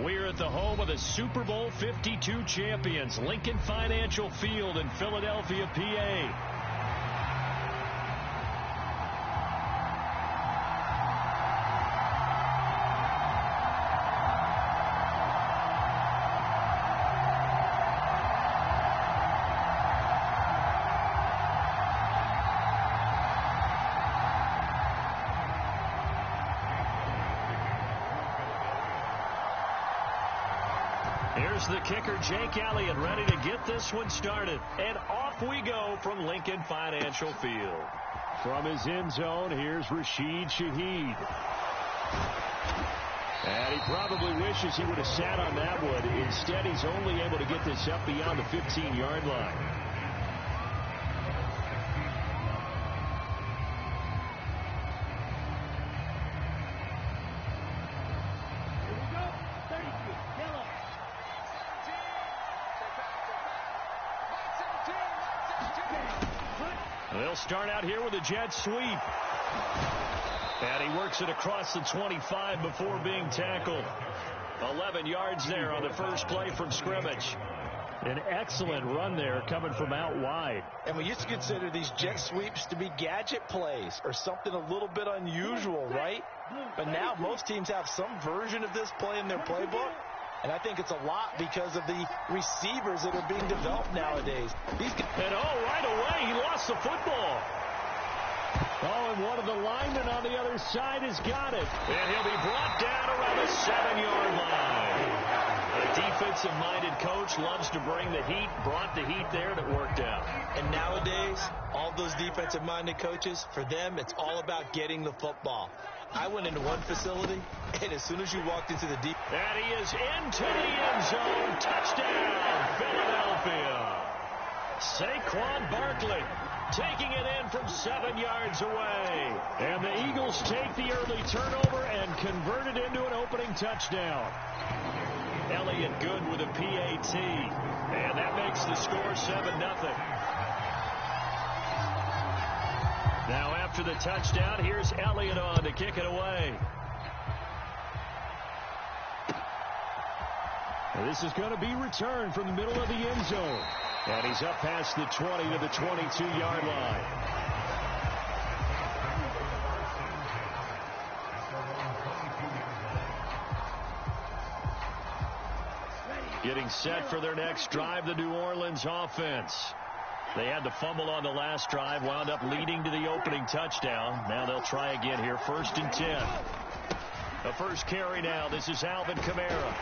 We're at the home of the Super Bowl 52 champions, Lincoln Financial Field in Philadelphia, PA. Here's the kicker, Jake Elliott, ready to get this one started. And off we go from Lincoln Financial Field. From his end zone, here's Rashid Shaheed. And he probably wishes he would have sat on that one. Instead, he's only able to get this up beyond the 15-yard line. They'll start out here with a jet sweep. And he works it across the 25 before being tackled. 11 yards there on the first play from scrimmage. An excellent run there coming from out wide. And we used to consider these jet sweeps to be gadget plays or something a little bit unusual, right? But now most teams have some version of this play in their playbook. And I think it's a lot because of the receivers that are being developed nowadays. And right away, he lost the football. Oh, and one of the linemen on the other side has got it. And he'll be brought down around the 7-yard line. A defensive-minded coach loves to bring the heat, brought the heat there, and it worked out. And nowadays, all those defensive-minded coaches, for them, it's all about getting the football. I went into one facility, and as soon as you walked into the deep... And he is into the end zone. Touchdown, Philadelphia. Saquon Barkley taking it in from 7 yards away. And the Eagles take the early turnover and convert it into an opening touchdown. LLe-ge-nd with a PAT. And that makes the score 7-0. Now after the touchdown, here's Elliott on to kick it away. And this is going to be returned from the middle of the end zone. And he's up past the 20 to the 22-yard line. Getting set for their next drive, the New Orleans offense. They had the fumble on the last drive, wound up leading to the opening touchdown. Now they'll try again here, 1st and 10. The first carry now, this is Alvin Kamara.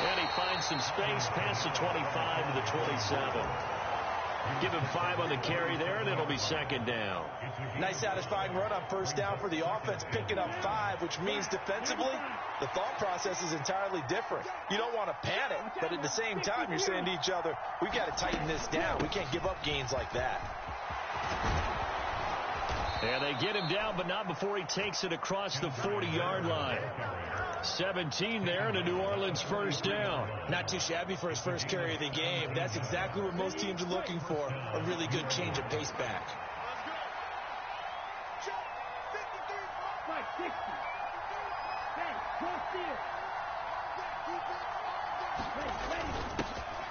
And he finds some space past the 25 to the 27. Give him 5 on the carry there, and it'll be 2nd down. Nice satisfying run on 1st down for the offense, picking up 5, which means defensively, the thought process is entirely different. You don't want to panic, but at the same time, you're saying to each other, we've got to tighten this down. We can't give up gains like that. And they get him down, but not before he takes it across the 40-yard line. 17 there, and a New Orleans 1st down. Not too shabby for his first carry of the game. That's exactly what most teams are looking for, a really good change of pace back.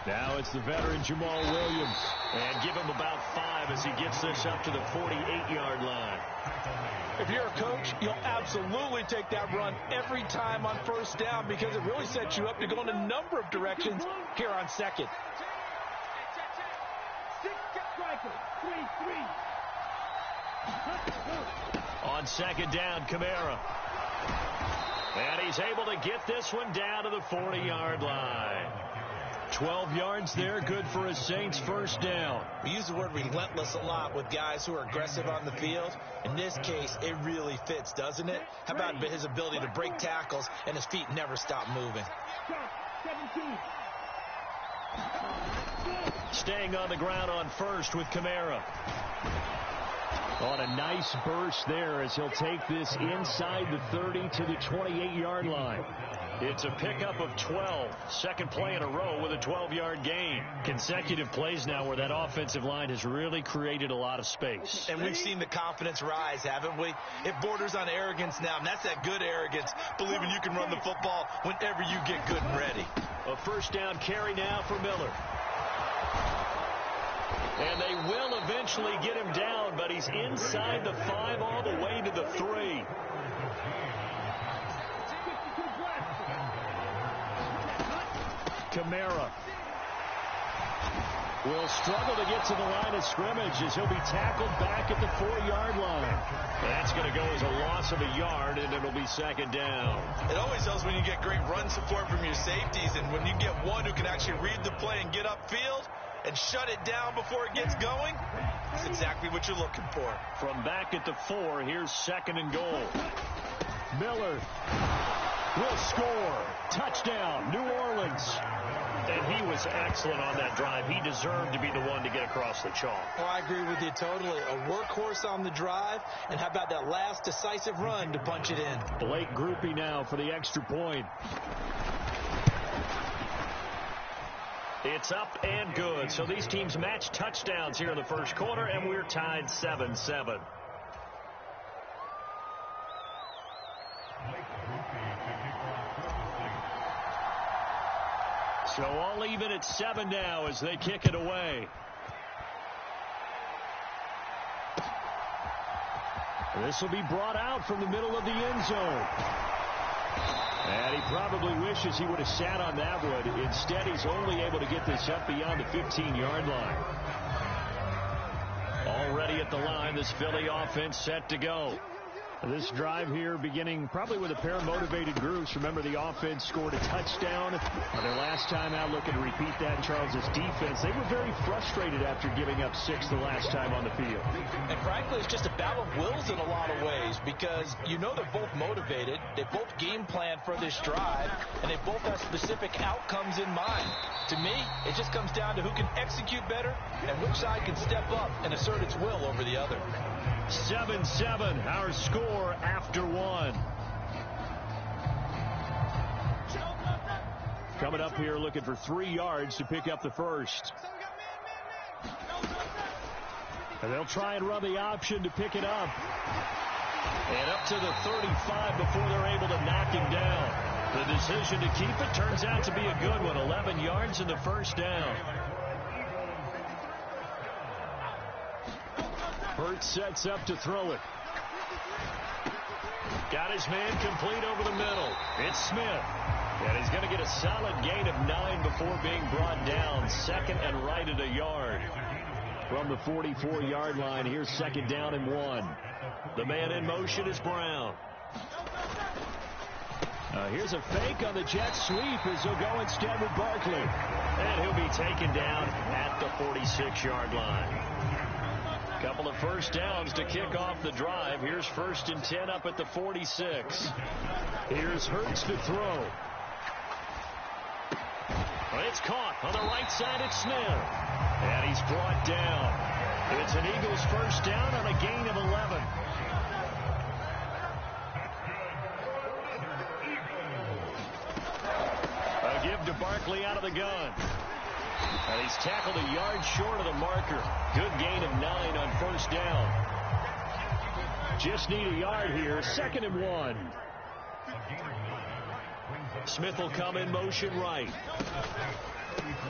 Now it's the veteran Jamal Williams. And give him about 5 as he gets this up to the 48-yard line. If you're a coach, you'll absolutely take that run every time on 1st down because it really sets you up to go in a number of directions here on 2nd. On 2nd down, Kamara. And he's able to get this one down to the 40-yard line. 12 yards there, good for a Saints 1st down. We use the word relentless a lot with guys who are aggressive on the field. In this case, it really fits, doesn't it? How about his ability to break tackles and his feet never stop moving? Staying on the ground on 1st with Kamara. On a nice burst there as he'll take this inside the 30 to the 28-yard line. It's a pickup of 12. Second play in a row with a 12-yard gain. Consecutive plays now where that offensive line has really created a lot of space. And we've seen the confidence rise, haven't we? It borders on arrogance now, and that's that good arrogance, believing you can run the football whenever you get good and ready. A first down carry now for Miller. And they will eventually get him down, but he's inside the 5 all the way to the 3. Kamara will struggle to get to the line of scrimmage as he'll be tackled back at the 4-yard line. That's going to go as a loss of a yard, and it'll be second down. It always helps when you get great run support from your safeties, and when you get one who can actually read the play and get upfield and shut it down before it gets going, that's exactly what you're looking for. From back at the 4, here's second and goal. Miller will score. Touchdown, New Orleans. And he was excellent on that drive. He deserved to be the one to get across the chalk. Oh, I agree with you totally. A workhorse on the drive, and how about that last decisive run to punch it in? Blake Groupie now for the extra point. It's up and good. So these teams match touchdowns here in the first quarter, and we're tied 7-7. So all even at 7 now as they kick it away. This will be brought out from the middle of the end zone. And he probably wishes he would have sat on that one. Instead, he's only able to get this up beyond the 15-yard line. Already at the line, this Philly offense set to go. This drive here beginning probably with a pair of motivated groups. Remember, the offense scored a touchdown their last time out, looking to repeat that. Charles's defense, they were very frustrated after giving up 6 the last time on the field. And frankly, it's just a battle of wills in a lot of ways, because you know they're both motivated, they both game plan for this drive, and they both have specific outcomes in mind. To me, it just comes down to who can execute better and which side can step up and assert its will over the other. 7-7, our score after 1. Coming up here looking for 3 yards to pick up the first. And they'll try and run the option to pick it up. And up to the 35 before they're able to knock him down. The decision to keep it turns out to be a good one. 11 yards in the first down. Hurt sets up to throw it. Got his man complete over the middle. It's Smith. And he's going to get a solid gain of 9 before being brought down. Second and right at a yard. From the 44-yard line, here's second down and 1. The man in motion is Brown. Here's a fake on the jet sweep as he'll go instead with Barkley. And he'll be taken down at the 46-yard line. Couple of first downs to kick off the drive. Here's first and 10 up at the 46. Here's Hurts to throw. It's caught on the right side. It's Smith. And he's brought down. It's an Eagles first down on a gain of 11. A give to Barkley out of the gun. And he's tackled a yard short of the marker. Good gain of 9 on first down. Just need a yard here. Second and 1. Smith will come in motion right.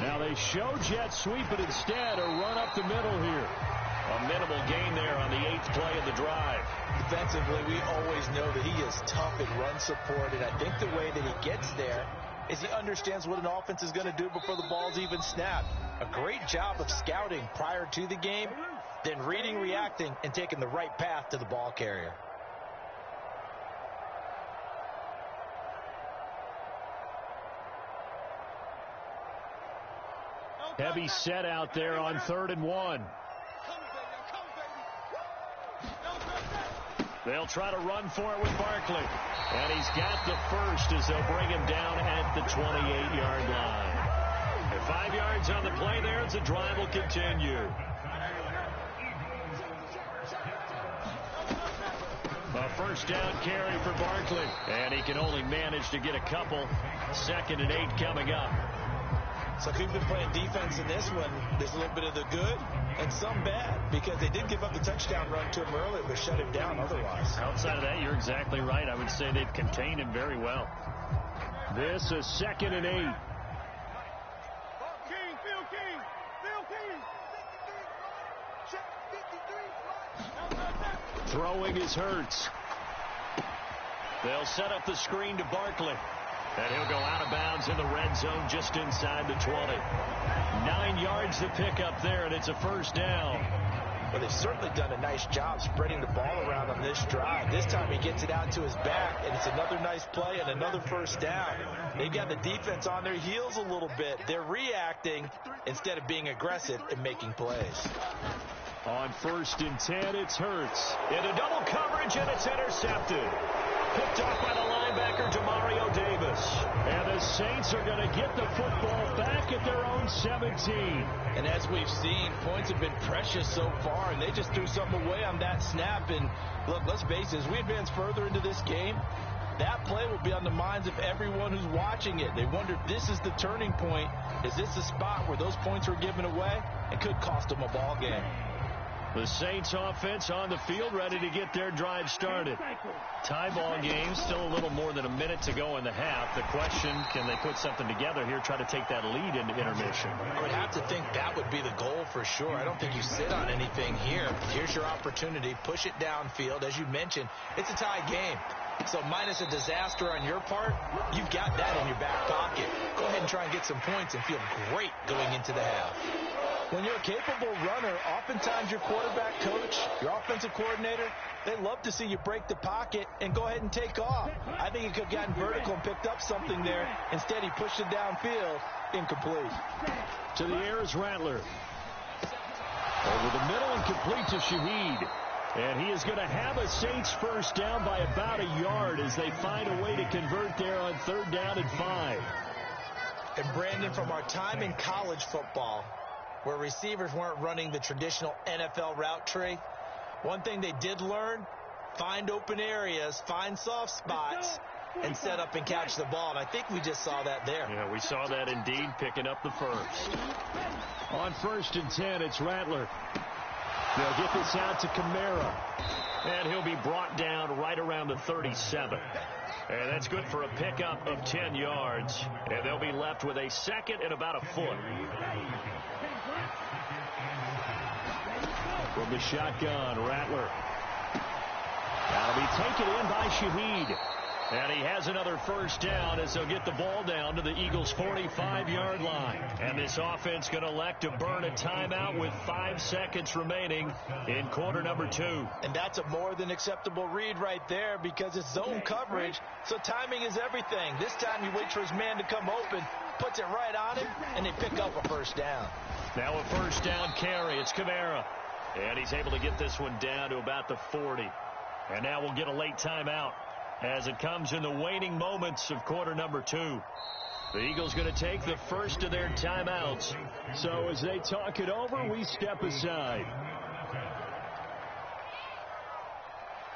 Now they show jet sweep, but instead a run up the middle here. A minimal gain there on the 8th play of the drive. Defensively, we always know that he is tough in run support, and I think the way that he gets there is he understands what an offense is going to do before the ball's even snapped. A great job of scouting prior to the game, then reading, reacting, and taking the right path to the ball carrier. Heavy set out there on 3rd and 1. They'll try to run for it with Barkley. And he's got the first as they'll bring him down at the 28-yard line. And 5 yards on the play there as the drive will continue. A A first down carry for Barkley. And he can only manage to get a couple. 2nd and 8 coming up. So if you've been playing defense in this one, there's a little bit of the good and some bad, because they did give up the touchdown run to him earlier, but shut him down otherwise. Outside of that, you're exactly right. I would say they've contained him very well. This is 2nd and 8. Throwing is Hurts. They'll set up the screen to Barkley. And he'll go out of bounds in the red zone just inside the 20. 9 yards to pick up there, and it's a first down. Well, they've certainly done a nice job spreading the ball around on this drive. This time he gets it out to his back, and it's another nice play and another first down. They've got the defense on their heels a little bit. They're reacting instead of being aggressive and making plays. On 1st and 10, it's Hurts. Into double coverage, and it's intercepted. Picked off by the linebacker, Demario Davis. And the Saints are going to get the football back at their own 17. And as we've seen, points have been precious so far, and they just threw something away on that snap. And look, let's face it, as we advance further into this game, that play will be on the minds of everyone who's watching it. They wonder if this is the turning point. Is this the spot where those points were given away? It could cost them a ball game. The Saints offense on the field, ready to get their drive started. Tie ball game, still a little more than a minute to go in the half. The question, can they put something together here, try to take that lead into intermission? I would have to think that would be the goal for sure. I don't think you sit on anything here. Here's your opportunity. Push it downfield. As you mentioned, it's a tie game. So minus a disaster on your part, you've got that in your back pocket. Go ahead and try and get some points and feel great going into the half. When you're a capable runner, oftentimes your quarterback coach, your offensive coordinator, they love to see you break the pocket and go ahead and take off. I think he could have gotten vertical and picked up something there. Instead, he pushed it downfield. Incomplete. To the air is Rattler. Over the middle and complete to Shaheed. And he is going to have a Saints first down by about a yard as they find a way to convert there on 3rd down and 5. And Brandon, from our time in college football, where receivers weren't running the traditional NFL route tree, one thing they did learn, find open areas, find soft spots, and set up and catch the ball. And I think we just saw that there. Yeah, we saw that indeed, picking up the first. On 1st and 10, it's Rattler. They'll get this out to Kamara. And he'll be brought down right around the 37. And that's good for a pickup of 10 yards. And they'll be left with a 2nd and about a foot. From the shotgun, Rattler. That'll be taken in by Shaheed. And he has another first down as they'll get the ball down to the Eagles' 45-yard line. And this offense going to elect to burn a timeout with 5 seconds remaining in quarter number 2. And that's a more than acceptable read right there because it's zone coverage, so timing is everything. This time you wait for his man to come open, puts it right on him, and they pick up a first down. Now a first down carry. It's Kamara. And he's able to get this one down to about the 40. And now we'll get a late timeout as it comes in the waning moments of quarter number 2. The Eagles going to take the first of their timeouts. So as they talk it over, we step aside.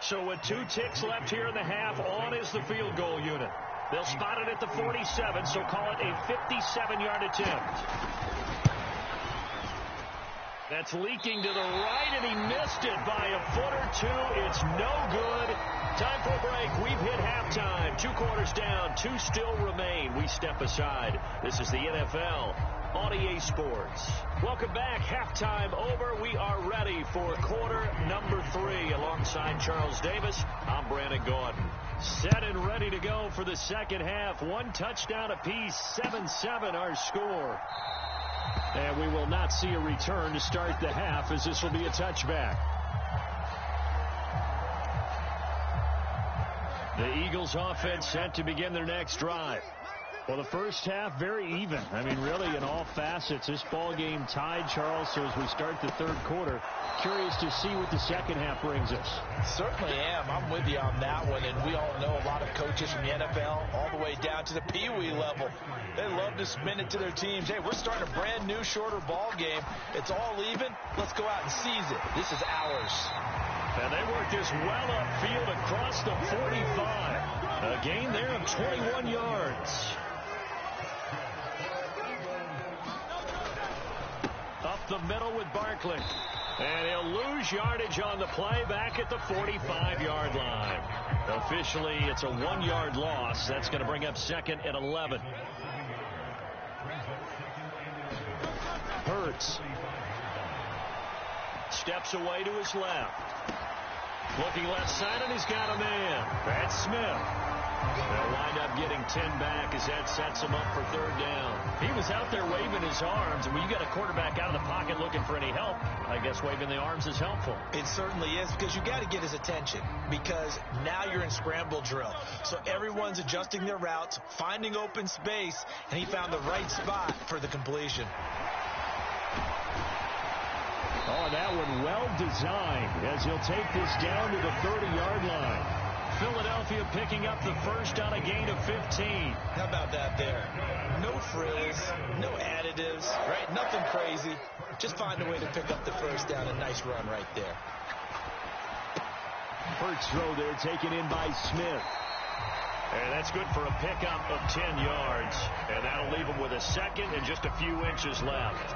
So with 2 ticks left here in the half, on is the field goal unit. They'll spot it at the 47, so call it a 57-yard attempt. That's leaking to the right, and he missed it by a foot or 2. It's no good. Time for a break. We've hit halftime. 2 quarters down. 2 still remain. We step aside. This is the NFL on EA Sports. Welcome back. Halftime over. We are ready for quarter number 3. Alongside Charles Davis, I'm Brandon Gordon. Set and ready to go for the second half. 1 touchdown apiece. 7-7 our score. And we will not see a return to start the half as this will be a touchback. The Eagles offense set to begin their next drive. Well, the first half, very even. I mean, really, in all facets, this ball game tied, Charles. So as we start the 3rd quarter, curious to see what the second half brings us. Certainly am. I'm with you on that one. And we all know a lot of coaches from the NFL all the way down to the Pee-wee level. They love to spin it to their teams. Hey, we're starting a brand new, shorter ball game. It's all even. Let's go out and seize it. This is ours. And they work this well upfield across the 45. A gain there of 21 yards. Up the middle with Barkley. And he'll lose yardage on the play back at the 45-yard line. Officially, it's a 1-yard loss. That's going to bring up 2nd and 11. Hurts steps away to his left. Looking left side, and he's got a man. That's Smith. They'll wind up getting 10 back as that sets him up for 3rd down. He was out there waving his arms, and when you got a quarterback out of the pocket looking for any help, I guess waving the arms is helpful. It certainly is, because you got to get his attention, because now you're in scramble drill. So everyone's adjusting their routes, finding open space, and he found the right spot for the completion. Oh, and that one well designed as he'll take this down to the 30-yard line. Philadelphia picking up the first on a gain of 15. How about that there? No frills, no additives, right? Nothing crazy. Just find a way to pick up the first down. A nice run right there. First throw there taken in by Smith. And that's good for a pickup of 10 yards. And that'll leave him with a 2nd and just a few inches left.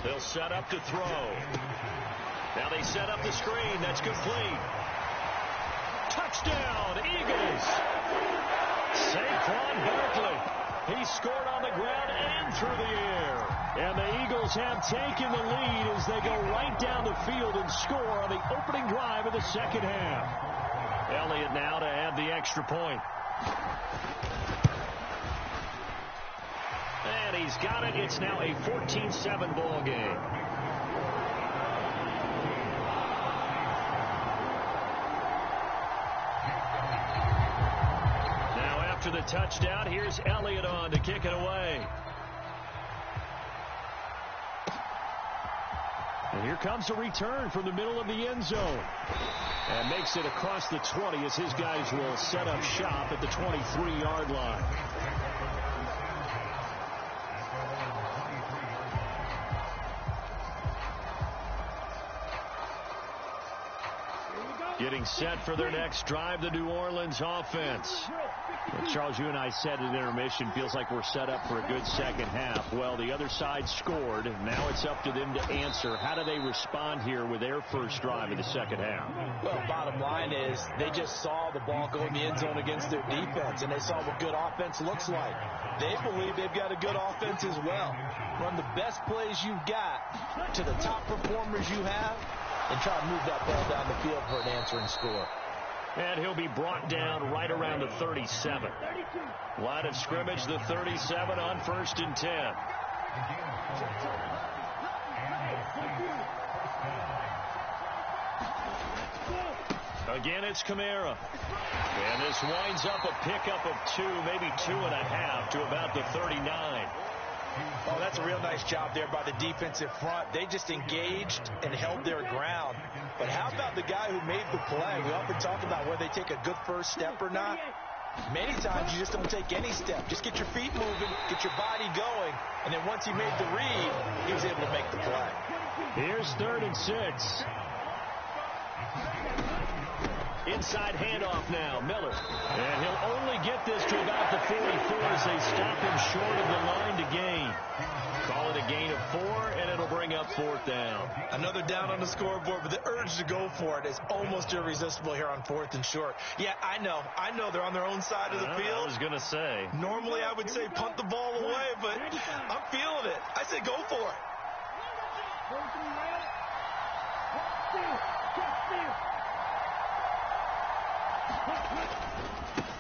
They'll set up to throw. Now they set up the screen. That's complete. Touchdown, Eagles. Saquon Barkley. He scored on the ground and through the air. And the Eagles have taken the lead as they go right down the field and score on the opening drive of the 2nd half. Elliott now to add the extra point. And he's got it. It's now a 14-7 ball game. Now after the touchdown, here's Elliott on to kick it away. And here comes a return from the middle of the end zone. And makes it across the 20 as his guys will set up shop at the 23-yard line. Getting set for their next drive, the New Orleans offense. Well, Charles, you and I said at intermission, feels like we're set up for a good 2nd half. Well, the other side scored. Now it's up to them to answer. How do they respond here with their first drive of the 2nd half? Well, bottom line is they just saw the ball go in the end zone against their defense, and they saw what good offense looks like. They believe they've got a good offense as well. Run the best plays you've got to the top performers you have, and try to move that ball down the field for an answering score. And he'll be brought down right around the 37. Line of scrimmage, the 37 on 1st and 10. Again, it's Kamara. And this winds up a pickup of 2, maybe 2.5 to about the 39. Oh, that's a real nice job there by the defensive front. They just engaged and held their ground. But how about the guy who made the play? We often talk about whether they take a good first step or not. Many times you just don't take any step. Just get your feet moving, get your body going, and then once he made the read, he was able to make the play. Here's 3rd and 6. Inside handoff now, Miller. And he'll only get this to about the 44 as they stop him short of the line to gain. Call it a gain of 4, and it'll bring up 4th down. Another down on the scoreboard, but the urge to go for it is almost irresistible here on 4th and short. Yeah, I know they're on their own side of the field. I was going to say. Normally I would say punt the ball away, but I'm feeling it. I say go for it.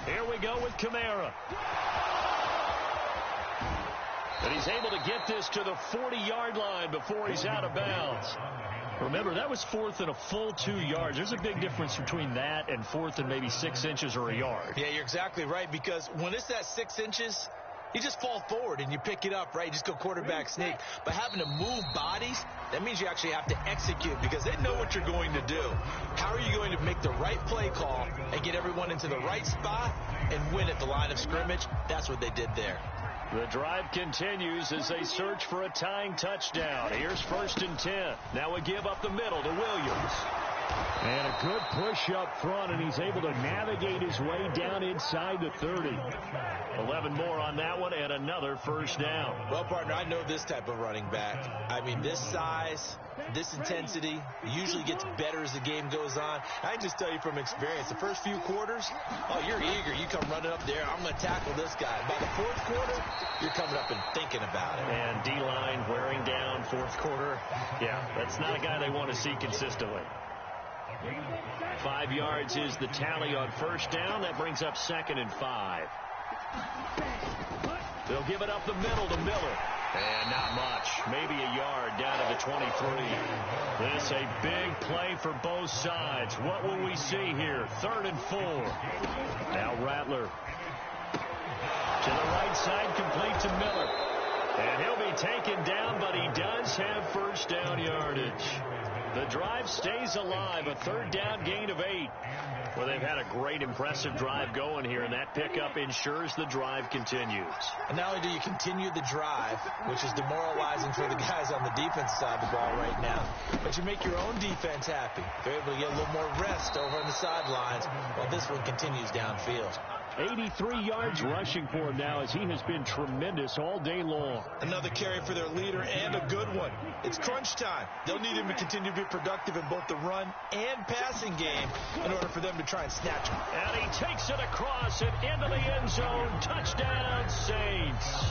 Here we go with Kamara. And he's able to get this to the 40-yard line before he's out of bounds. Remember, that was 4th and a full 2 yards. There's a big difference between that and 4th and maybe 6 inches or a yard. Yeah, you're exactly right, because when it's that 6 inches, you just fall forward and you pick it up, right? You just go quarterback sneak. But having to move bodies, that means you actually have to execute because they know what you're going to do. How are you going to make the right play call and get everyone into the right spot and win at the line of scrimmage? That's what they did there. The drive continues as they search for a tying touchdown. Here's 1st and 10. Now we give up the middle to Williams. And a good push up front, and he's able to navigate his way down inside the 30. 11 more on that one, and another 1st down. Well, partner, I know this type of running back. I mean, this size, this intensity usually gets better as the game goes on. I can just tell you from experience, the first few quarters, oh, you're eager. You come running up there, I'm going to tackle this guy. By the 4th quarter, you're coming up and thinking about it. And D-line wearing down 4th quarter. Yeah, that's not a guy they want to see consistently. 5 yards is the tally on 1st down. That brings up 2nd and 5. They'll give it up the middle to Miller. And not much. Maybe a yard down to the 23. This a big play for both sides. What will we see here? 3rd and 4. Now Rattler. To the right side, complete to Miller. And he'll be taken down, but he does have 1st down yardage. The drive stays alive. A 3rd down gain of 8. Well, they've had a great, impressive drive going here, and that pickup ensures the drive continues. And not only do you continue the drive, which is demoralizing for the guys on the defense side of the ball right now, but you make your own defense happy. They're able to get a little more rest over on the sidelines while this one continues downfield. 83 yards rushing for him now as he has been tremendous all day long. Another carry for their leader and a good one. It's crunch time. They'll need him to continue to be productive in both the run and passing game in order for them to try and snatch him. And he takes it across and into the end zone. Touchdown, Saints.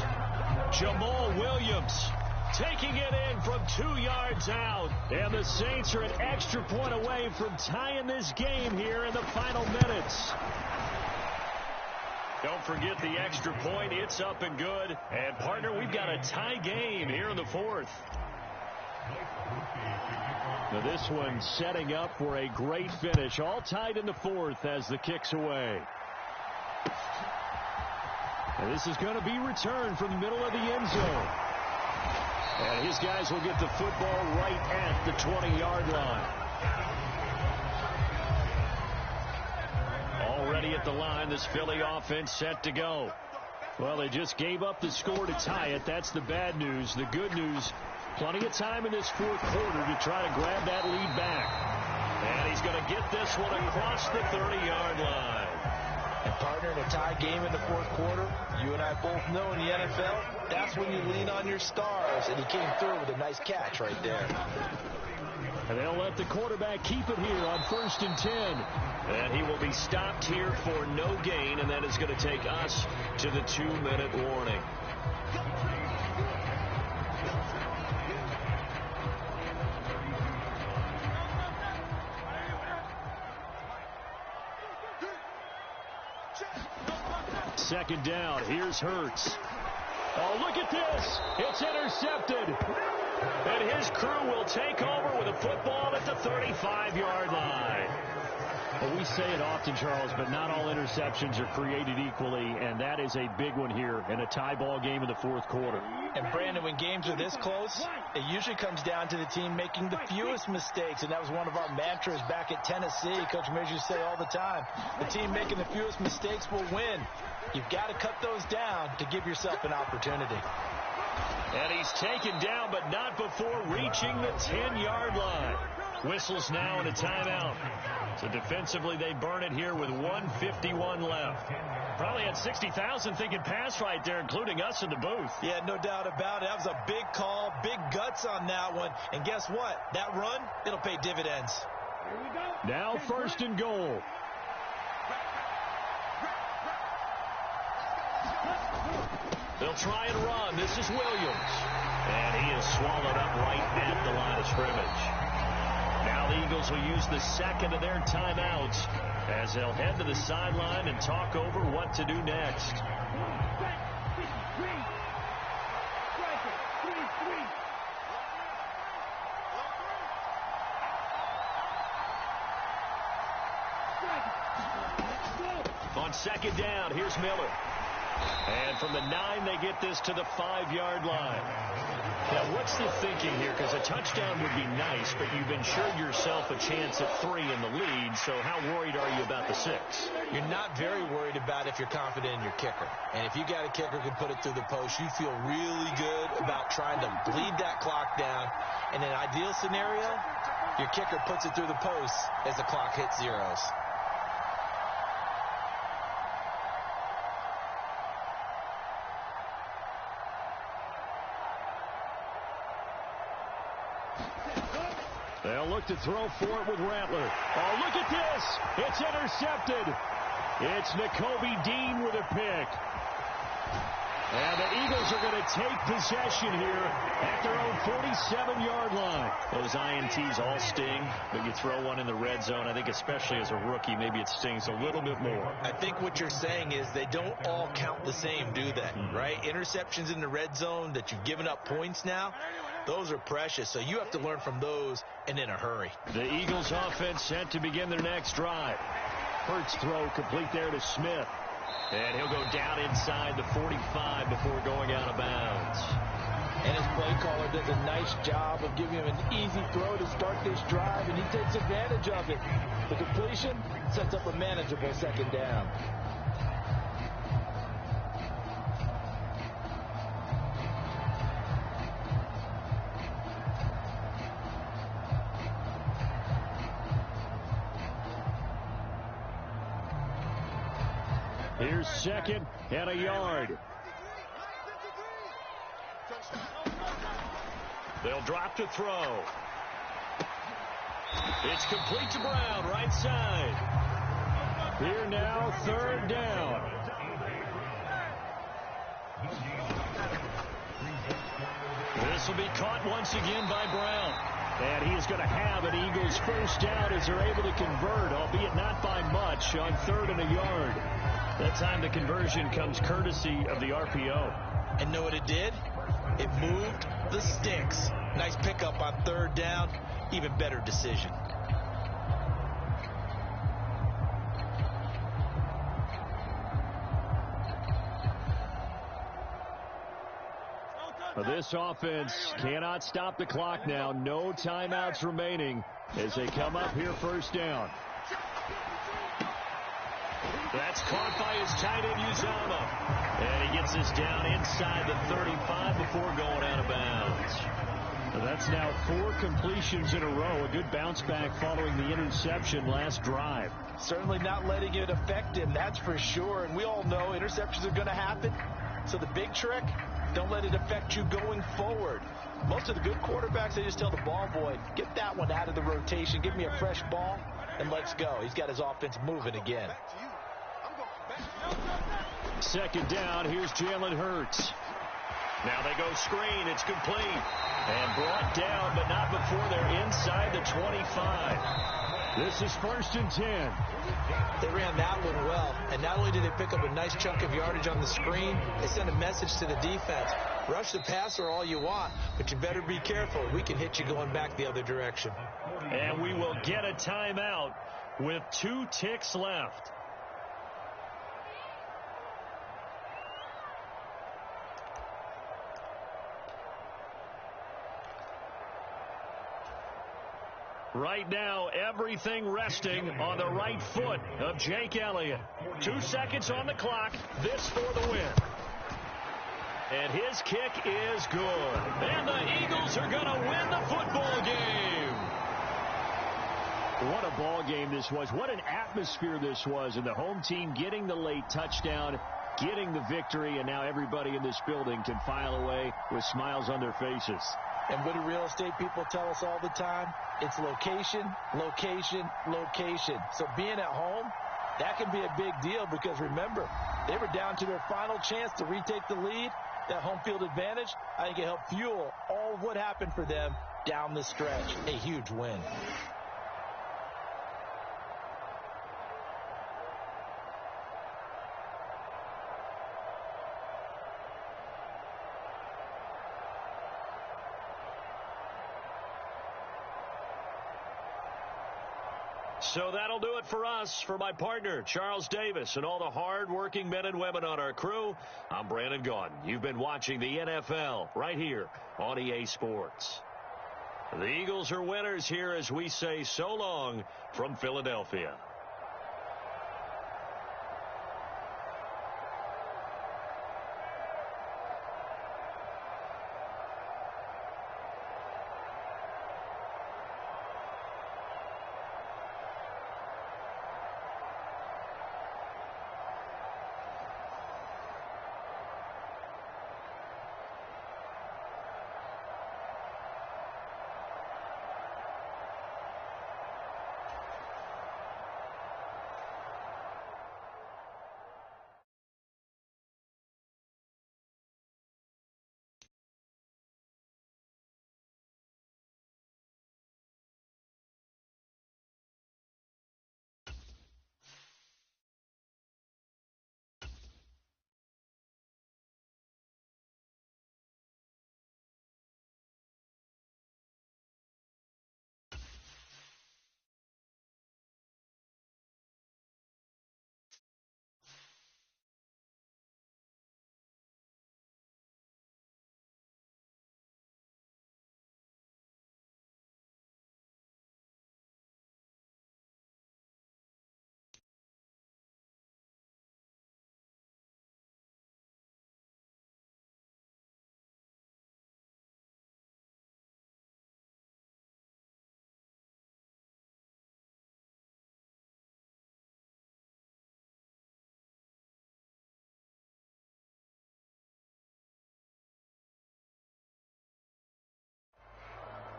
Jamal Williams taking it in from 2 yards out. And the Saints are an extra point away from tying this game here in the final minutes. Don't forget the extra point. It's up and good. And, partner, we've got a tie game here in the 4th. Now this one setting up for a great finish. All tied in the 4th as the kick's away. And this is going to be returned from the middle of the end zone. And his guys will get the football right at the 20-yard line. Already at the line, this Philly offense set to go. Well, they just gave up the score to tie it. That's the bad news. The good news, plenty of time in this 4th quarter to try to grab that lead back. And he's going to get this one across the 30-yard line. And, partner, in a tie game in the 4th quarter, you and I both know in the NFL, that's when you lean on your stars. And he came through with a nice catch right there. And they'll let the quarterback keep it here on 1st and 10. And he will be stopped here for no gain, and that is going to take us to the 2-minute warning. Second down. Here's Hurts. Oh, look at this. It's intercepted. And his crew will take over with a football at the 35-yard line. Well, we say it often, Charles, but not all interceptions are created equally, and that is a big one here in a tie ball game in the 4th quarter. And, Brandon, when games are this close, it usually comes down to the team making the fewest mistakes, and that was one of our mantras back at Tennessee. Coach Major used to say all the time, the team making the fewest mistakes will win. You've got to cut those down to give yourself an opportunity. And he's taken down, but not before reaching the 10-yard line. Whistles now and a timeout. So defensively, they burn it here with 1:51 left. Probably had 60,000 thinking pass right there, including us in the booth. Yeah, no doubt about it. That was a big call, big guts on that one. And guess what? That run, it'll pay dividends. Now 1st and goal. They'll try and run. This is Williams. And he is swallowed up right at the line of scrimmage. Now the Eagles will use the second of their timeouts as they'll head to the sideline and talk over what to do next. On second down, here's Miller. And from the 9, they get this to the 5-yard line. Now, what's the thinking here? Because a touchdown would be nice, but you've ensured yourself a chance at 3 in the lead, so how worried are you about the 6? You're not very worried about if you're confident in your kicker. And if you got a kicker who can put it through the post, you feel really good about trying to bleed that clock down. In an ideal scenario, your kicker puts it through the post as the clock hits zeros. They'll look to throw for it with Rattler. Oh, look at this. It's intercepted. It's Nakobe Dean with a pick. And the Eagles are going to take possession here at their own 47-yard line. Those INTs all sting, but you throw one in the red zone. I think especially as a rookie, maybe it stings a little bit more. I think what you're saying is they don't all count the same, do they? Right? Interceptions in the red zone that you've given up points now, those are precious. So you have to learn from those and in a hurry. The Eagles offense set to begin their next drive. Hurts throw complete there to Smith. And he'll go down inside the 45 before going out of bounds. And his play caller does a nice job of giving him an easy throw to start this drive, and he takes advantage of it. The completion sets up a manageable second down. Here's second and a yard. They'll drop to throw. It's complete to Brown, right side. Here now, third down. This will be caught once again by Brown. And he is going to have an Eagles first down as they're able to convert, albeit not by much, on third and a yard. That time the conversion comes courtesy of the RPO. And know what it did? It moved the sticks. Nice pickup on third down. Even better decision. This offense cannot stop the clock now. No timeouts remaining as they come up here first down. That's caught by his tight end, Uzama. And he gets this down inside the 35 before going out of bounds. So that's now 4 completions in a row. A good bounce back following the interception last drive. Certainly not letting it affect him, that's for sure. And we all know interceptions are going to happen. So the big trick, don't let it affect you going forward. Most of the good quarterbacks, they just tell the ball boy, get that one out of the rotation, give me a fresh ball, and let's go. He's got his offense moving again. Second down, here's Jalen Hurts. Now they go screen, it's complete. And brought down, but not before they're inside the 25. This is first and 10. They ran that one well, and not only did they pick up a nice chunk of yardage on the screen, they sent a message to the defense. Rush the passer all you want, but you better be careful. We can hit you going back the other direction. And we will get a timeout with 2 ticks left. Right now, everything resting on the right foot of Jake Elliott. 2 seconds on the clock. This for the win. And his kick is good. And the Eagles are going to win the football game. What a ball game this was. What an atmosphere this was. And the home team getting the late touchdown, getting the victory, and now everybody in this building can file away with smiles on their faces. And what do real estate people tell us all the time? It's location, location, location. So being at home, that can be a big deal because remember, they were down to their final chance to retake the lead. That home field advantage, I think it helped fuel all of what happened for them down the stretch. A huge win. So that'll do it for us. For my partner, Charles Davis, and all the hard-working men and women on our crew, I'm Brandon Gaudin. You've been watching the NFL right here on EA Sports. The Eagles are winners here as we say so long from Philadelphia.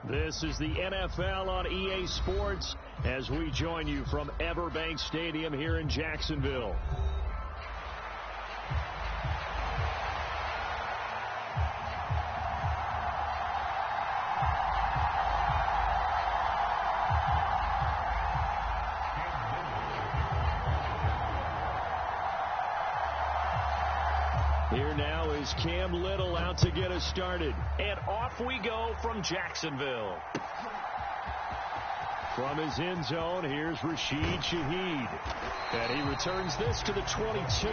This is the NFL on EA Sports as we join you from Everbank Stadium here in Jacksonville. Here now is Cam Little out to get us started. And off we go from Jacksonville. From his end zone, here's Rashid Shaheed. And he returns this to the 22.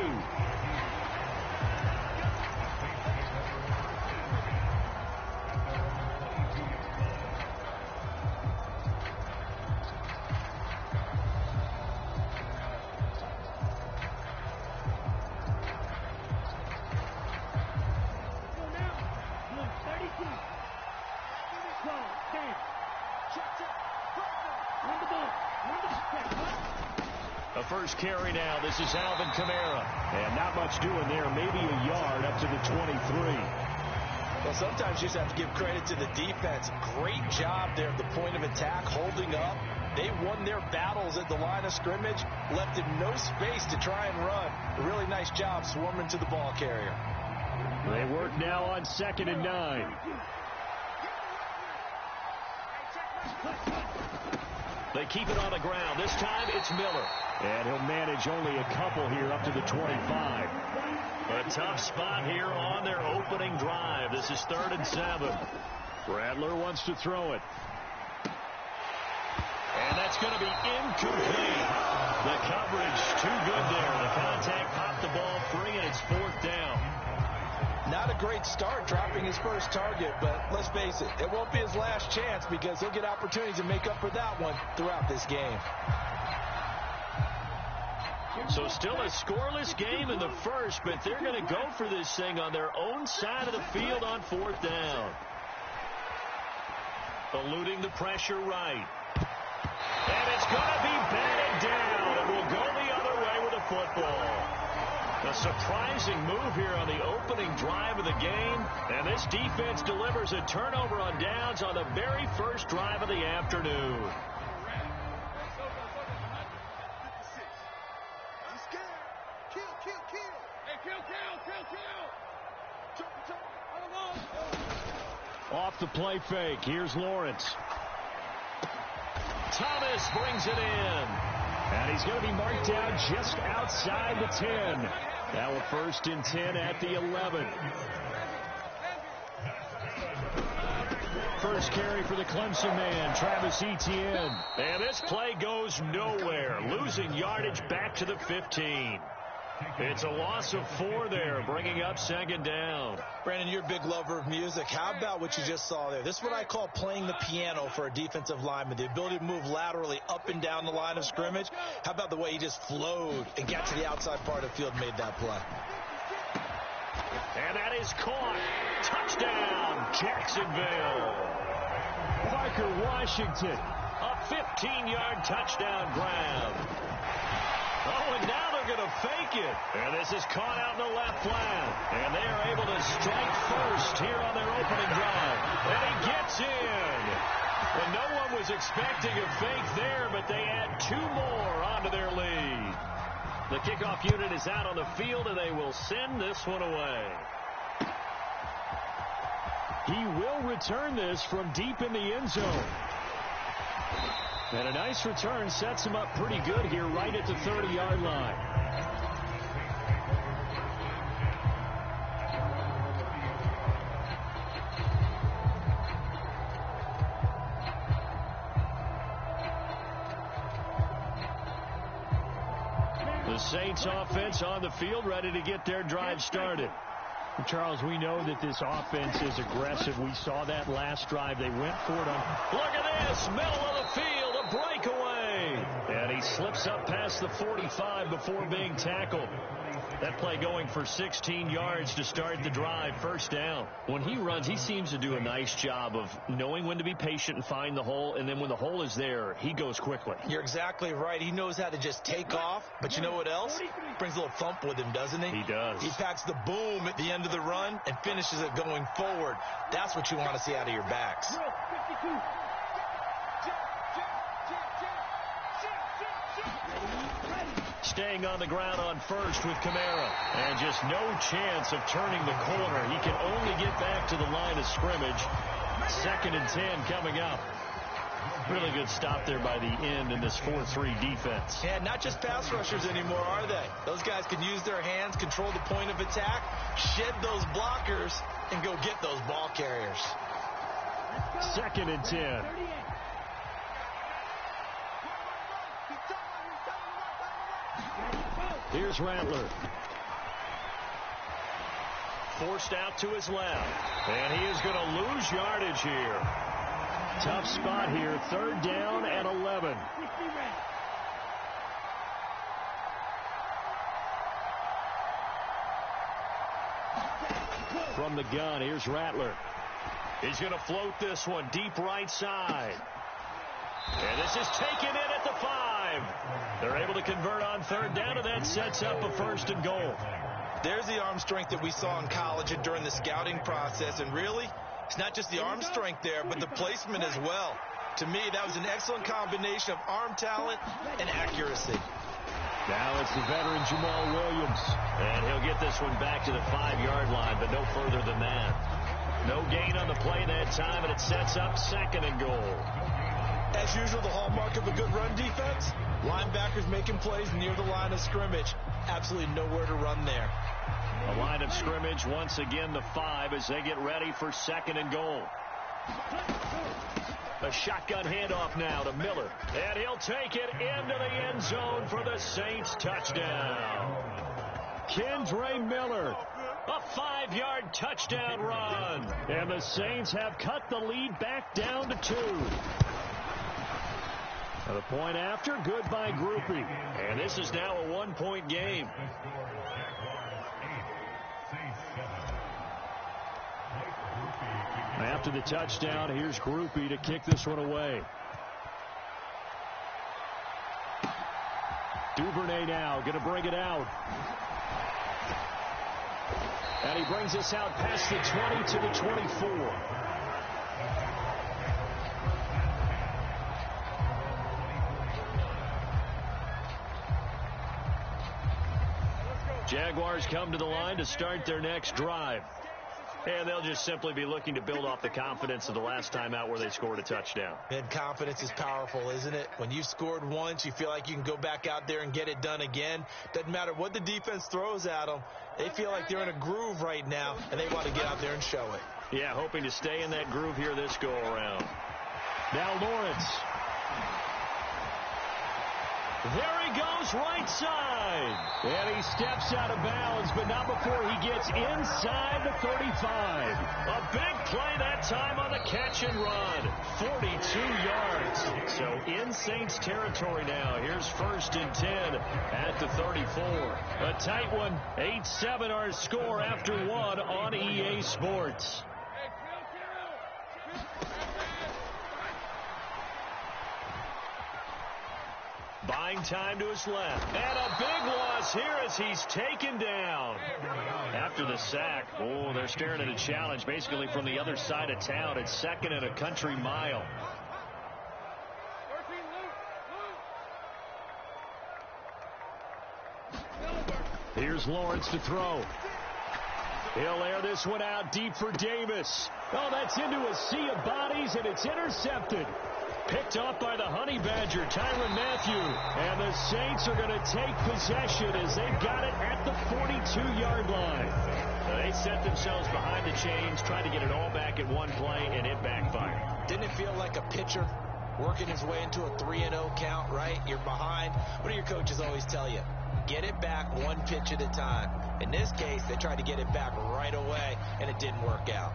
First carry now. This is Alvin Kamara. And not much doing there. Maybe a yard up to the 23. Well, sometimes you just have to give credit to the defense. Great job there at the point of attack, holding up. They won their battles at the line of scrimmage, left him no space to try and run. A really nice job swarming to the ball carrier. They work now on 2nd and 9. They keep it on the ground. This time it's Miller. And he'll manage only a couple here up to the 25. A tough spot here on their opening drive. This is 3rd and 7. Rattler wants to throw it. And that's going to be incomplete. The coverage too good there. The contact popped the ball free, and it's 4th down. Not a great start dropping his first target, but let's face it, it won't be his last chance because he'll get opportunities to make up for that one throughout this game. So still a scoreless game in the first, but they're going to go for this thing on their own side of the field on 4th down. Eluding the pressure right. And it's going to be batted down, and will go the other way with the football. A surprising move here on the opening drive of the game, and this defense delivers a turnover on downs on the very first drive of the afternoon. Off the play fake, here's Lawrence. Thomas brings it in. And he's going to be marked down just outside the 10. Now a 1st and 10 at the 11. first carry for the Clemson man, Travis Etienne. And this play goes nowhere, losing yardage back to the 15. It's a loss of 4 there, bringing up second down. Brandon, you're a big lover of music. How about what you just saw there? This is what I call playing the piano for a defensive lineman, the ability to move laterally up and down the line of scrimmage. How about the way he just flowed and got to the outside part of the field and made that play? And that is caught. Touchdown, Jacksonville. Parker Washington. A 15-yard touchdown grab. Oh, and now they're going to fake it. And this is caught out in the left flat. And they are able to strike first here on their opening drive. And he gets in. And no one was expecting a fake there, but they add 2 more onto their lead. The kickoff unit is out on the field, and they will send this one away. He will return this from deep in the end zone. And a nice return sets him up pretty good here right at the 30-yard line. The Saints offense on the field, ready to get their drive started. Charles, we know that this offense is aggressive. We saw that last drive. They went for it on. Look at this, middle of the field, a breakaway. And he slips up past the 45 before being tackled. That play going for 16 yards to start the drive, first down. When he runs, he seems to do a nice job of knowing when to be patient and find the hole, and then when the hole is there, he goes quickly. You're exactly right. He knows how to just take off, but you know what else? Brings a little thump with him, doesn't he? He does. He packs the boom at the end of the run and finishes it going forward. That's what you want to see out of your backs. Staying on the ground on first with Kamara. And just no chance of turning the corner. He can only get back to the line of scrimmage. 2nd and 10 coming up. Really good stop there by the end in this 4-3 defense. Yeah, not just pass rushers anymore, are they? Those guys can use their hands, control the point of attack, shed those blockers, and go get those ball carriers. 2nd and 10. Here's Rattler. Forced out to his left. And he is going to lose yardage here. Tough spot here. 3rd down and 11. From the gun, here's Rattler. He's going to float this one deep right side. And this is taken in at the 5. They're able to convert on 3rd down, and that sets up a 1st and goal. There's the arm strength that we saw in college and during the scouting process. And really, it's not just the arm strength there, but the placement as well. To me, that was an excellent combination of arm talent and accuracy. Now it's the veteran Jamal Williams. And he'll get this one back to the 5-yard line, but no further than that. No gain on the play that time, and it sets up 2nd and goal. As usual, the hallmark of a good run defense, linebackers making plays near the line of scrimmage. Absolutely nowhere to run there. A line of scrimmage, once again the 5 as they get ready for 2nd and goal. A shotgun handoff now to Miller. And he'll take it into the end zone for the Saints touchdown. Kendre Miller. A 5-yard touchdown run. And the Saints have cut the lead back down to 2. The point after, good by Groupie. And this is now a 1-point game. After the touchdown, here's Groupie to kick this one away. Duvernay now going to bring it out. And he brings us out past the 20 to the 24. Jaguars come to the line to start their next drive. And they'll just simply be looking to build off the confidence of the last time out where they scored a touchdown. And confidence is powerful, isn't it? When you've scored once, you feel like you can go back out there and get it done again. Doesn't matter what the defense throws at them. They feel like they're in a groove right now, and they want to get out there and show it. Yeah, hoping to stay in that groove here this go-around. Now Lawrence. There he goes, right side. And he steps out of bounds, but not before he gets inside the 35. A big play that time on the catch and run. 42 yards. So in Saints territory now. Here's 1st and 10 at the 34. A tight one. 8-7 our score after one on EA Sports. Buying time to his left. And a big loss here as he's taken down. After the sack, oh, they're staring at a challenge basically from the other side of town. It's 2nd and a country mile. Here's Lawrence to throw. He'll air this one out deep for Davis. Oh, that's into a sea of bodies, and it's intercepted. Picked off by the Honey Badger, Tyrann Mathieu. And the Saints are going to take possession as they've got it at the 42-yard line. They set themselves behind the chains, tried to get it all back at one play, and it backfired. Didn't it feel like a pitcher working his way into a 3-0 count, right? You're behind. What do your coaches always tell you? Get it back one pitch at a time. In this case, they tried to get it back right away, and it didn't work out.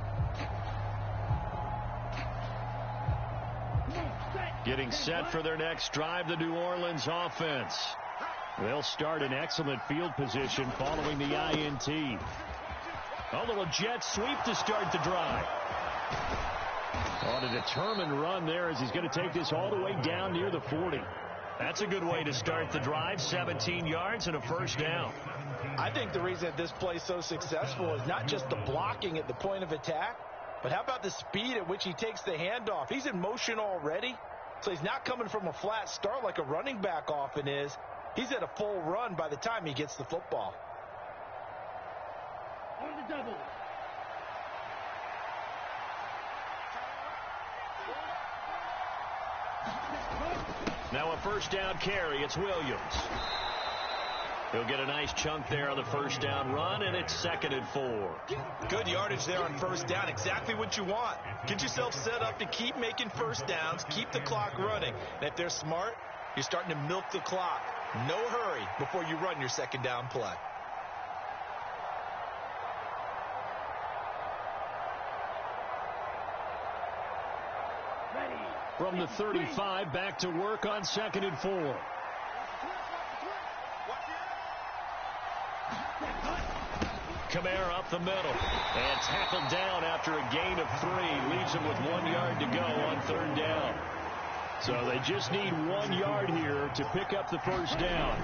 Getting set for their next drive, the New Orleans offense. They'll start in excellent field position following the INT. A little jet sweep to start the drive. On a determined run there as he's going to take this all the way down near the 40. That's a good way to start the drive. 17 yards and a 1st down. I think the reason that this play is so successful is not just the blocking at the point of attack, but how about the speed at which he takes the handoff? He's in motion already, so he's not coming from a flat start like a running back often is. He's at a full run by the time he gets the football. On the double. Now a 1st down carry. It's Williams. He'll get a nice chunk there on the 1st down run, and it's 2nd and 4. Good yardage there on 1st down. Exactly what you want. Get yourself set up to keep making 1st downs, keep the clock running. And if they're smart, you're starting to milk the clock. No hurry before you run your 2nd down play. From the 35, back to work on 2nd and 4. Kamara up the middle and tackled down after a gain of 3. Leaves him with 1 yard to go on 3rd down. So they just need 1 yard here to pick up the 1st down.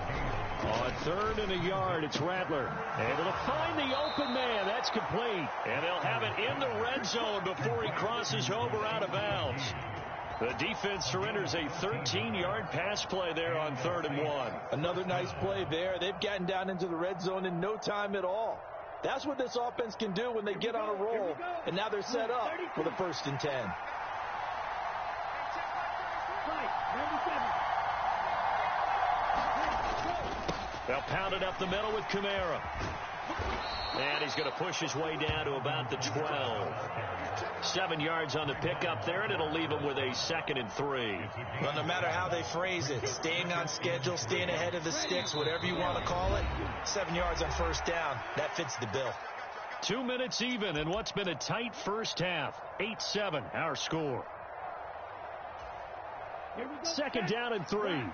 On 3rd and a yard, it's Rattler. Able to find the open man. That's complete. And they'll have it in the red zone before he crosses over out of bounds. The defense surrenders a 13-yard pass play there on 3rd and 1. Another nice play there. They've gotten down into the red zone in no time at all. That's what this offense can do when they get on a roll. And now they're set up for the 1st and 10. They'll pound it up the middle with Kamara. And he's going to push his way down to about the 12. 7 yards on the pickup there, and it'll leave him with a 2nd and 3. Well, no matter how they phrase it, staying on schedule, staying ahead of the sticks, whatever you want to call it, 7 yards on 1st down, that fits the bill. 2 minutes even in what's been a tight 1st half. 8-7 our score. 2nd down and 3. 95.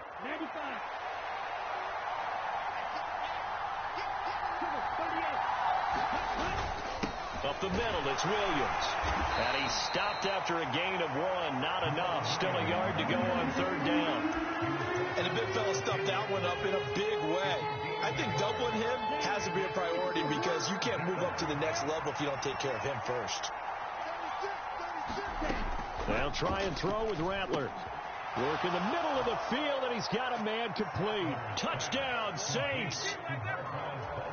Up the middle, it's Williams. And he stopped after a gain of 1. Not enough. Still a yard to go on 3rd down. And the big fella stuffed that one up in a big way. I think doubling him has to be a priority because you can't move up to the next level if you don't take care of him first. They'll try and throw with Rattler. Work in the middle of the field, and he's got a man complete. Touchdown, Saints.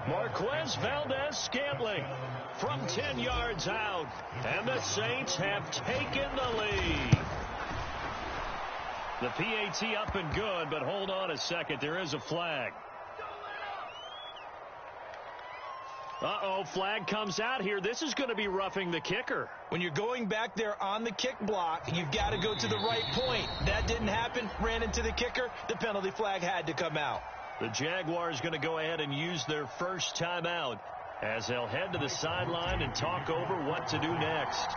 Marquez Valdez-Scantling from 10 yards out. And the Saints have taken the lead. The PAT up and good, but hold on a second. There is a flag. Uh-oh, flag comes out here. This is going to be roughing the kicker. When you're going back there on the kick block, you've got to go to the right point. That didn't happen. Ran into the kicker. The penalty flag had to come out. The Jaguars going to go ahead and use their first timeout as they'll head to the sideline and talk over what to do next.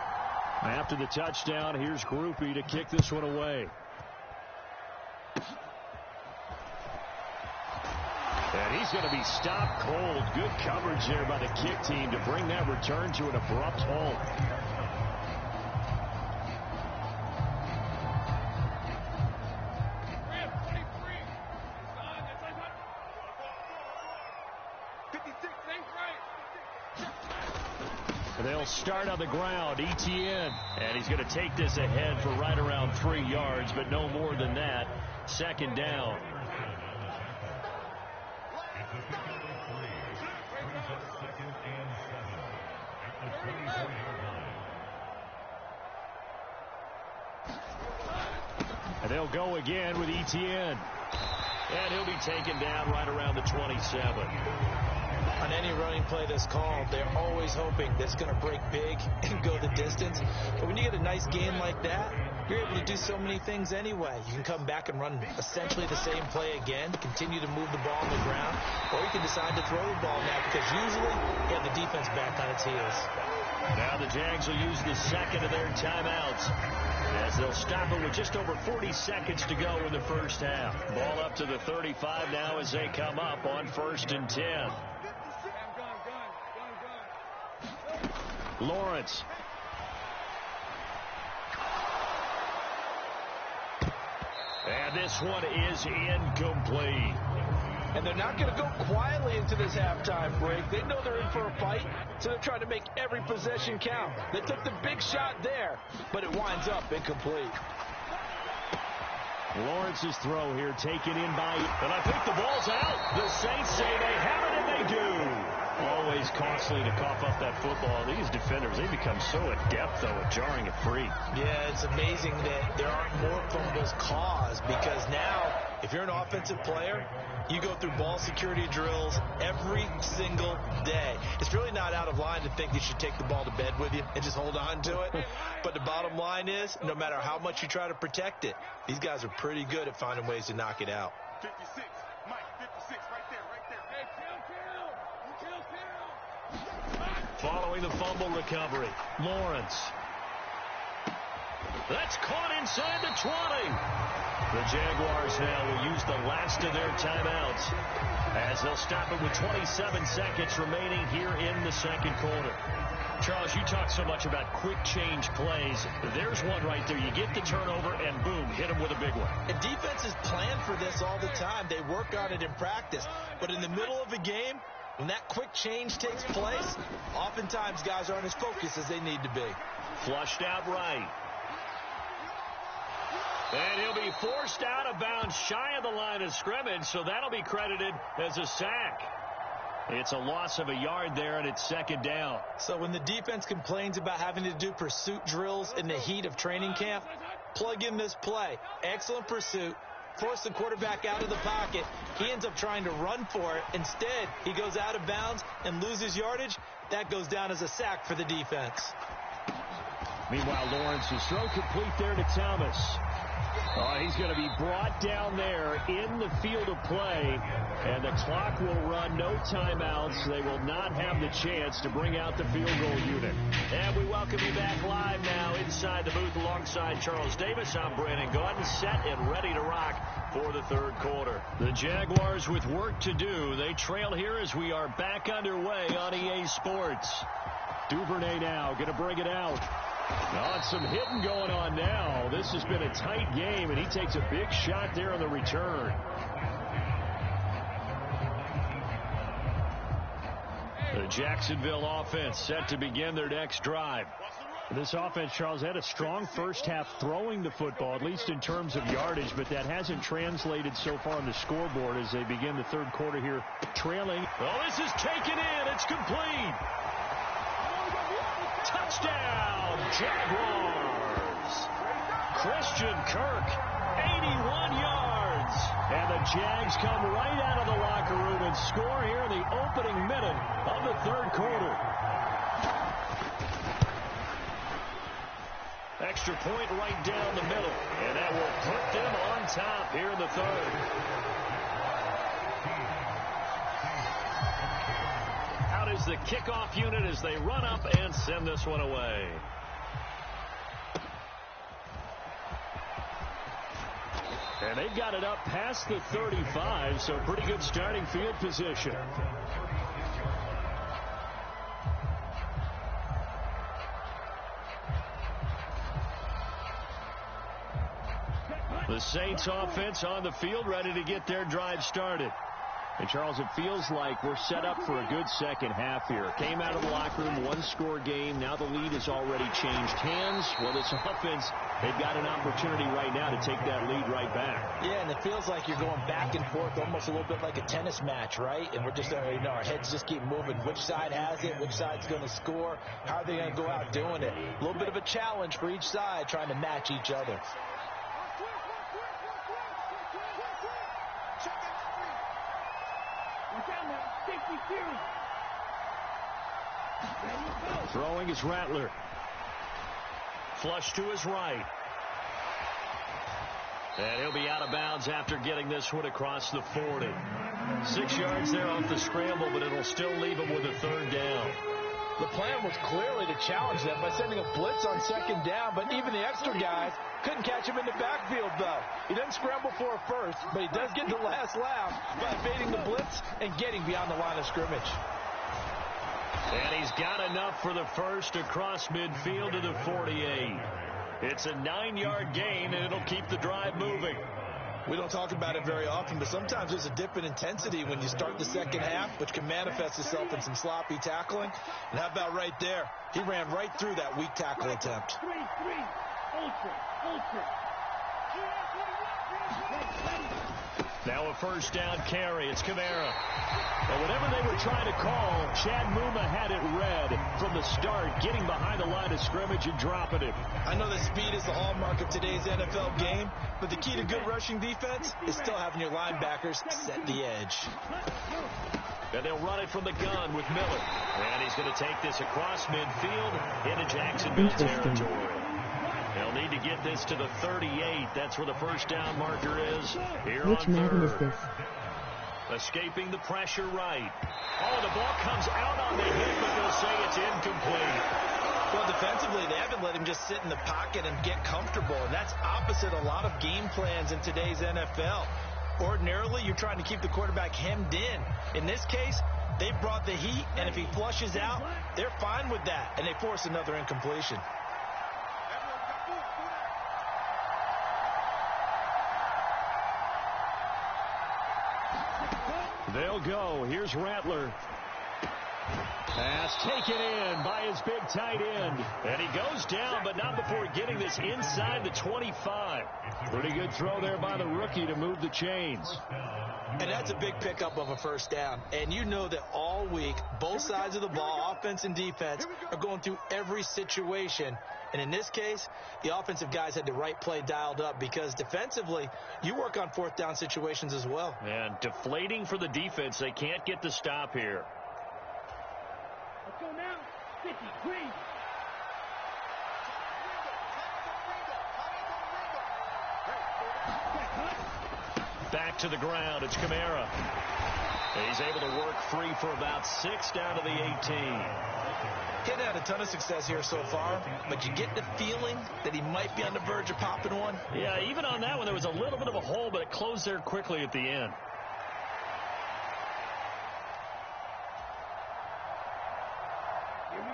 After the touchdown, here's Groupie to kick this one away. And he's going to be stopped cold. Good coverage there by the kick team to bring that return to an abrupt halt. They'll start on the ground. Etienne. And he's going to take this ahead for right around 3 yards, but no more than that. Second down. And they'll go again with Etienne. And he'll be taken down right around the 27. On any running play that's called, they're always hoping that it's going to break big and go the distance. But when you get a nice game like that, you're able to do so many things anyway. You can come back and run essentially the same play again, continue to move the ball on the ground, or you can decide to throw the ball now because usually you have the defense back on its heels. Now the Jags will use the second of their timeouts as they'll stop it with just over 40 seconds to go in the first half. Ball up to the 35 now as they come up on 1st and 10. Lawrence. And this one is incomplete. And they're not going to go quietly into this halftime break. They know they're in for a fight, so they're trying to make every possession count. They took the big shot there, but it winds up incomplete. Lawrence's throw here taken in by, and I think the ball's out. The Saints say they have it, and they do. Always costly to cough up that football. These defenders, they become so adept, though, at jarring it free. Yeah, it's amazing that there aren't more fumbles caused because now, if you're an offensive player, you go through ball security drills every single day. It's really not out of line to think you should take the ball to bed with you and just hold on to it. But the bottom line is, no matter how much you try to protect it, these guys are pretty good at finding ways to knock it out. 56, Mike, 56, right there, right there. Hey, kill. Following the fumble recovery, Lawrence. That's caught inside the 20. The Jaguars now will use the last of their timeouts as they'll stop it with 27 seconds remaining here in the second quarter. Charles, you talk so much about quick change plays. There's one right there. You get the turnover and boom, hit them with a big one. And defenses plan for this all the time. They work on it in practice. But in the middle of a game, when that quick change takes place, oftentimes guys aren't as focused as they need to be. Flushed out right. And he'll be forced out of bounds shy of the line of scrimmage, so that'll be credited as a sack. It's a loss of a yard there, and it's second down. So when the defense complains about having to do pursuit drills in the heat of training camp, plug in this play. Excellent pursuit. Force the quarterback out of the pocket. He ends up trying to run for it. Instead, he goes out of bounds and loses yardage. That goes down as a sack for the defense. Meanwhile, Lawrence's throw complete there to Thomas. He's going to be brought down there in the field of play, and the clock will run. No timeouts. They will not have the chance to bring out the field goal unit. And we welcome you back live now inside the booth alongside Charles Davis. I'm Brandon Gaudin, set and ready to rock for the third quarter. The Jaguars with work to do. They trail here as we are back underway on EA Sports. Duvernay now going to bring it out. Some hitting going on now. This has been a tight game, and he takes a big shot there on the return. The Jacksonville offense set to begin their next drive. This offense, Charles, had a strong first half throwing the football, at least in terms of yardage, but that hasn't translated so far on the scoreboard as they begin the third quarter here, trailing. Oh, this is taken in. It's complete. Touchdown, Jaguars. Christian Kirk, 81 yards. And the Jags come right out of the locker room and score here in the opening minute of the third quarter. Extra point right down the middle. And that will put them on top here in the third. Out is the kickoff unit as they run up and send this one away. And they've got it up past the 35, so pretty good starting field position. The Saints offense on the field, ready to get their drive started. And, Charles, it feels like we're set up for a good second half here. Came out of the locker room, one-score game. Now the lead has already changed hands. Well, this offense, they've got an opportunity right now to take that lead right back. Yeah, and it feels like you're going back and forth almost a little bit like a tennis match, right? And we're just, our heads just keep moving. Which side has it? Which side's going to score? How are they going to go out doing it? A little bit of a challenge for each side trying to match each other. Throwing is Rattler. Flush to his right. And he'll be out of bounds after getting this one across the 40. 6 yards there off the scramble, but it'll still leave him with a third down. The plan was clearly to challenge them by sending a blitz on second down, but even the extra guys couldn't catch him in the backfield, though. He doesn't scramble for a first, but he does get the last laugh by evading the blitz and getting beyond the line of scrimmage. And he's got enough for the first across midfield to the 48. It's a 9-yard gain, and it'll keep the drive moving. We don't talk about it very often, but sometimes there's a dip in intensity when you start the second half, which can manifest itself in some sloppy tackling. And how about right there? He ran right through that weak tackle attempt. Now a first down carry. It's Kamara. But whatever they were trying to call, Chad Muma had it read from the start, getting behind the line of scrimmage and dropping it. I know that speed is the hallmark of today's NFL game, but the key to good rushing defense is still having your linebackers set the edge. And they'll run it from the gun with Miller. And he's going to take this across midfield into Jacksonville territory. They'll need to get this to the 38. That's where the first down marker is here on Which Madden is third. this? Escaping the pressure right. Oh, the ball comes out on the hit, but they'll say it's incomplete. Well, defensively, they haven't let him just sit in the pocket and get comfortable, and that's opposite a lot of game plans in today's NFL. Ordinarily, you're trying to keep the quarterback hemmed in. In this case, they brought the heat, and if he flushes out, they're fine with that, and they force another incompletion. They'll go. Here's Rattler. Pass taken in by his big tight end. And he goes down, but not before getting this inside the 25. Pretty good throw there by the rookie to move the chains. And that's a big pickup of a first down. And you know that all week, both sides of the ball, offense and defense, are going through every situation. And in this case, the offensive guys had the right play dialed up because defensively, you work on fourth down situations as well. And deflating for the defense. They can't get the stop here. Let's go now. 50, green. Back to the ground. It's Kamara. And he's able to work free for about 6 down to the 18. He's had a ton of success here so far, but you get the feeling that he might be on the verge of popping one. Yeah, even on that one, there was a little bit of a hole, but it closed there quickly at the end.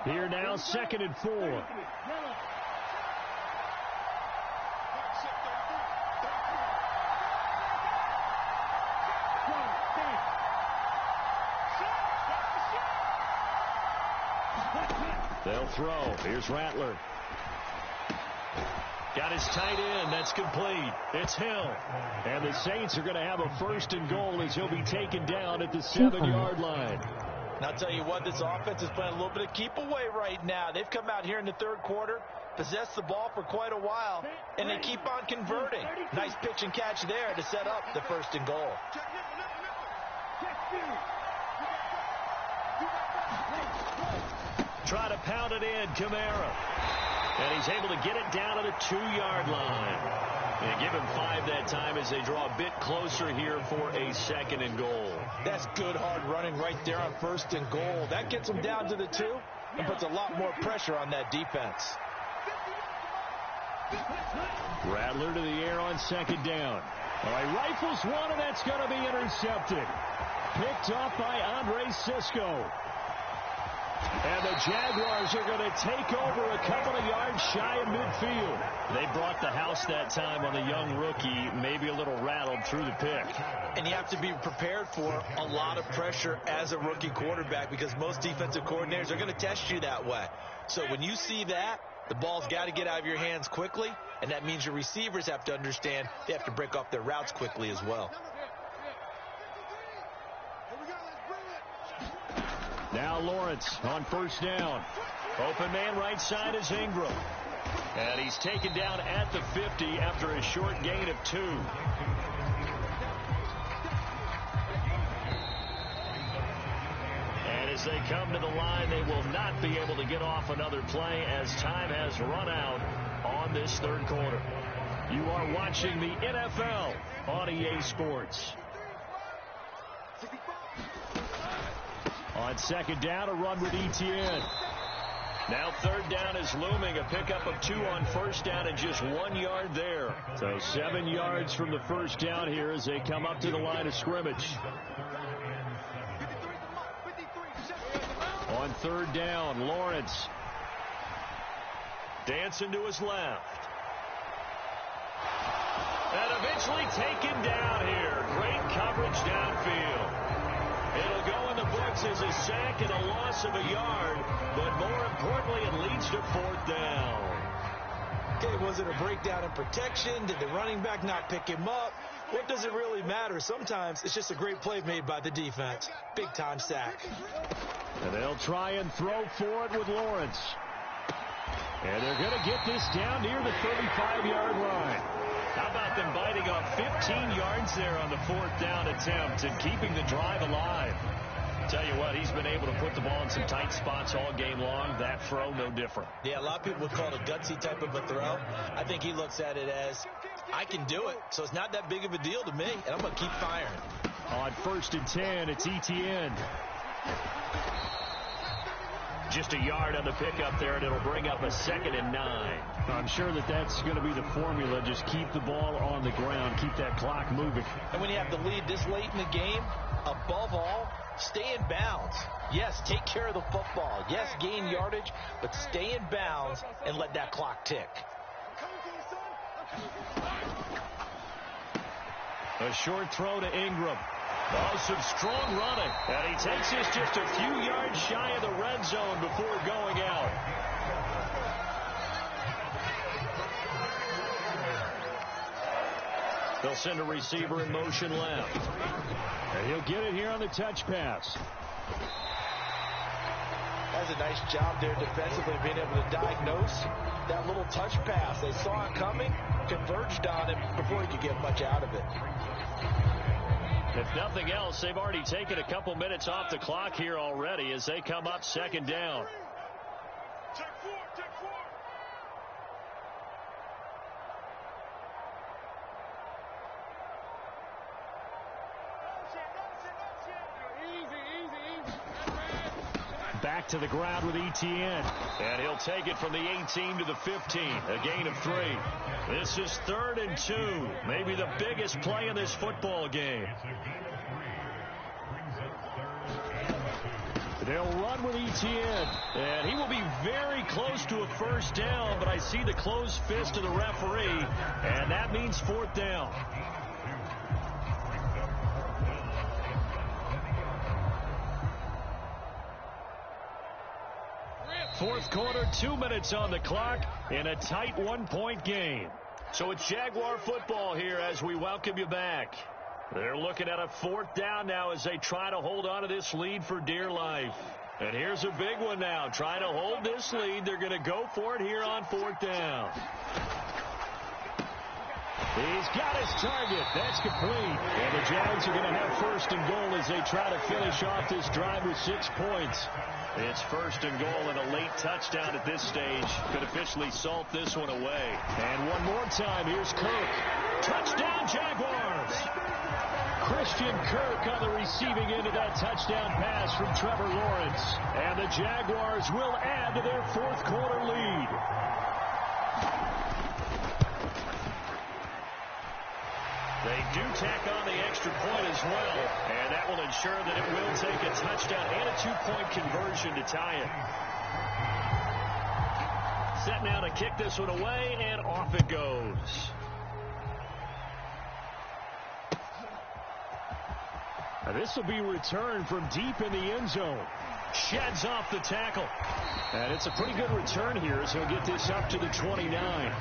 Here now, 2nd and 4. They'll throw. Here's Rattler. Got his tight end. That's complete. It's Hill. And the Saints are going to have a 1st and goal as he'll be taken down at the 7-yard line. And I'll tell you what, this offense is playing a little bit of keep away right now. They've come out here in the third quarter. possessed the ball for quite a while, and they keep on converting. Nice pitch and catch there to set up the 1st and goal. Try to pound it in, Kamara. And he's able to get it down to the 2-yard line. And give him 5 that time as they draw a bit closer here for a 2nd and goal. That's good hard running right there on 1st and goal. That gets them down to the 2 and puts a lot more pressure on that defense. Rattler to the air on 2nd down. All right, rifles one, and that's going to be intercepted. Picked off by Andre Sisco. And the Jaguars are going to take over a couple of yards shy of midfield. They brought the house that time on the young rookie, maybe a little rattled through the pick. And you have to be prepared for a lot of pressure as a rookie quarterback because most defensive coordinators are going to test you that way. So when you see that, the ball's got to get out of your hands quickly, and that means your receivers have to understand they have to break off their routes quickly as well. Now Lawrence on 1st down. Open man right side is Ingram. And he's taken down at the 50 after a short gain of 2. And as they come to the line, they will not be able to get off another play as time has run out on this 3rd quarter. You are watching the NFL on EA Sports. On 2nd down, a run with Etienne. Now 3rd down is looming. A pickup of 2 on 1st down and just 1 yard there. So 7 yards from the 1st down here as they come up to the line of scrimmage. On 3rd down, Lawrence. Dancing to his left. And eventually taken down here. Great coverage downfield. It'll go in the books as a sack and a loss of a yard, but more importantly, it leads to 4th down. Okay, was it a breakdown in protection? Did the running back not pick him up? What does it really matter? Sometimes it's just a great play made by the defense. Big-time sack. And they'll try and throw for it with Lawrence. And they're going to get this down near the 35-yard line. How about them biting off 15 yards there on the 4th down attempt and keeping the drive alive? Tell you what, he's been able to put the ball in some tight spots all game long. That throw, no different. Yeah, a lot of people would call it a gutsy type of a throw. I think he looks at it as, I can do it, so it's not that big of a deal to me, and I'm going to keep firing. On 1st and 10, it's Etienne. Just a yard on the pickup there, and it'll bring up a 2nd and 9. I'm sure that that's going to be the formula. Just keep the ball on the ground. Keep that clock moving. And when you have the lead this late in the game, above all, stay in bounds. Yes, take care of the football. Yes, gain yardage, but stay in bounds and let that clock tick. A short throw to Ingram. Oh, some strong running. And he takes this just a few yards shy of the red zone before going out. They'll send a receiver in motion left. And he'll get it here on the touch pass. That's a nice job there defensively, being able to diagnose that little touch pass. They saw it coming, converged on it before he could get much out of it. If nothing else, they've already taken a couple minutes off the clock here already as they come up 2nd down. Check 4, check 4. Back to the ground with Etienne. And he'll take it from the 18 to the 15. A gain of 3. This is 3rd and 2. Maybe the biggest play in this football game. They'll run with Etienne. And he will be very close to a 1st down, but I see the closed fist of the referee, and that means 4th down. Fourth quarter, 2 minutes on the clock in a tight 1-point game. So it's Jaguar football here as we welcome you back. They're looking at a 4th down now as they try to hold on to this lead for dear life. And here's a big one now. Trying to hold this lead. They're going to go for it here on 4th down. He's got his target. That's complete. And the Jags are going to have 1st and goal as they try to finish off this drive with 6 points. It's 1st and goal, and a late touchdown at this stage could officially salt this one away. And one more time, here's Kirk. Touchdown, Jaguars! Christian Kirk on the receiving end of that touchdown pass from Trevor Lawrence. And the Jaguars will add to their 4th quarter lead. They do tack on the extra point as well, and that will ensure that it will take a touchdown and a 2-point conversion to tie it. Set now to kick this one away, and off it goes. Now this will be returned from deep in the end zone. Sheds off the tackle. And it's a pretty good return here as he'll get this up to the 29.